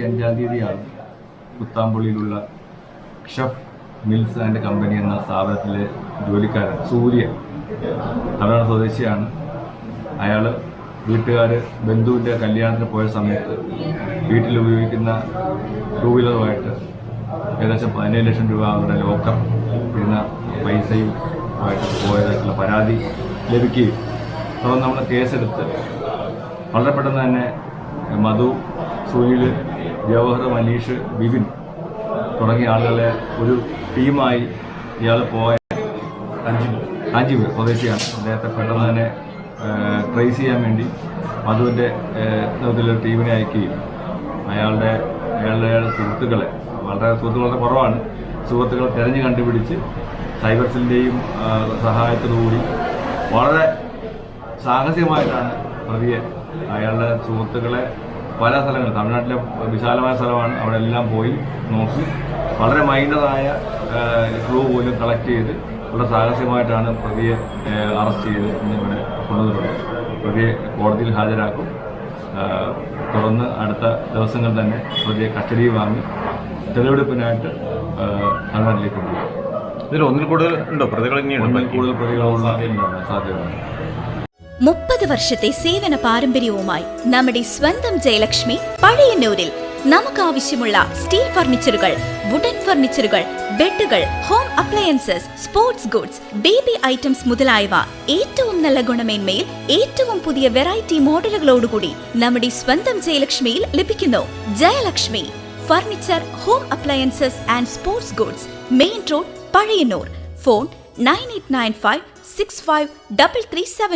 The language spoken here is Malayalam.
25 പുത്താമ്പുള്ളിയിലുള്ള ഷെഫ് മിൽസ് ആൻഡ് കമ്പനി എന്ന സ്ഥാപനത്തിലെ ജോലിക്കാരൻ സൂര്യൻ തമിഴ്നാട് സ്വദേശിയാണ്. അയാൾ വീട്ടുകാർ ബന്ധുവിൻ്റെ കല്യാണത്തിന് പോയ സമയത്ത് വീട്ടിൽ ഉപയോഗിക്കുന്ന 2 വീലറുമായിട്ട് ഏകദേശം 17 ലക്ഷം രൂപ അവരുടെ ലോക്കർ ഇരുന്ന പൈസയും ആയിട്ട് പോയതായിട്ടുള്ള പരാതി ലഭിക്കുകയും തുടർന്ന് നമ്മൾ കേസെടുത്ത് വളരെ പെട്ടെന്ന് തന്നെ മധു, സുനിൽ, ജവഹർ, മനീഷ്, ബിപിൻ തുടങ്ങിയ ആളുകളെ ഒരു ടീമായി ഇയാൾ പോയ 5 പേർ സ്വദേശിയാണ്. അദ്ദേഹത്തെ പെട്ടെന്ന് തന്നെ ട്രേസ് ചെയ്യാൻ വേണ്ടി മധുവിൻ്റെ നേതൃത്വത്തിലൊരു ടീമിനെ അയക്കുകയും അയാളുടെ സുഹൃത്തുക്കളെ വളരെ കുറവാണ്, സുഹൃത്തുക്കളെ തിരഞ്ഞു കണ്ടുപിടിച്ച് സൈബർ സെല്ലിൻ്റെയും സഹായത്തോടുകൂടി വളരെ സാഹസികമായിട്ടാണ് പ്രതിയെ അയാളുടെ സുഹൃത്തുക്കളെ പല സ്ഥലങ്ങൾ, തമിഴ്നാട്ടിലെ വിശാലമായ സ്ഥലമാണ്, അവിടെ എല്ലാം പോയി നോക്കി വളരെ മൈനറായ ക്ലൂ പോലും കളക്ട് ചെയ്ത് വളരെ സാഹസികമായിട്ടാണ് പ്രതിയെ അറസ്റ്റ് ചെയ്ത് ഇന്നിവിടെ കൊണ്ടുവന്നിട്ടുള്ളത്. പ്രതിയെ കോടതിയിൽ ഹാജരാക്കും. തുടർന്ന് അടുത്ത ദിവസങ്ങൾ തന്നെ പ്രതിയെ കസ്റ്റഡിയിൽ വാങ്ങി തെളിവെടുപ്പിനായിട്ട് തമിഴ്നാട്ടിലേക്ക് കൊണ്ടുപോകും. ഇതിൽ ഒന്നിൽ കൂടുതൽ ഉണ്ടോ പ്രതികൾ? ഒന്നിൽ കൂടുതൽ പ്രതികളുള്ള സാധ്യതയുണ്ട്. 30 വർഷത്തെ സേവന പാരമ്പര്യവുമായി നമ്മുടെ സ്വന്തം ജയലക്ഷ്മി പഴയന്നൂരിൽ നമുക്കാവശ്യമുള്ള സ്റ്റീൽ ഫർണിച്ചറുകൾ, വുഡൻ ഫർണിച്ചറുകൾ, ബെഡുകൾ, home appliances, sports goods, baby items മുതലായവ ഏറ്റവും നല്ല ഗുണമേന്മയിൽ ഏറ്റവും പുതിയ വെറൈറ്റി മോഡലുകളോടുകൂടി നമ്മുടെ സ്വന്തം ജയലക്ഷ്മിയിൽ ലഭിക്കുന്നു. Jayalakshmi furniture, home appliances and sports goods, main road, Pazhayannur. Phone 9895653337.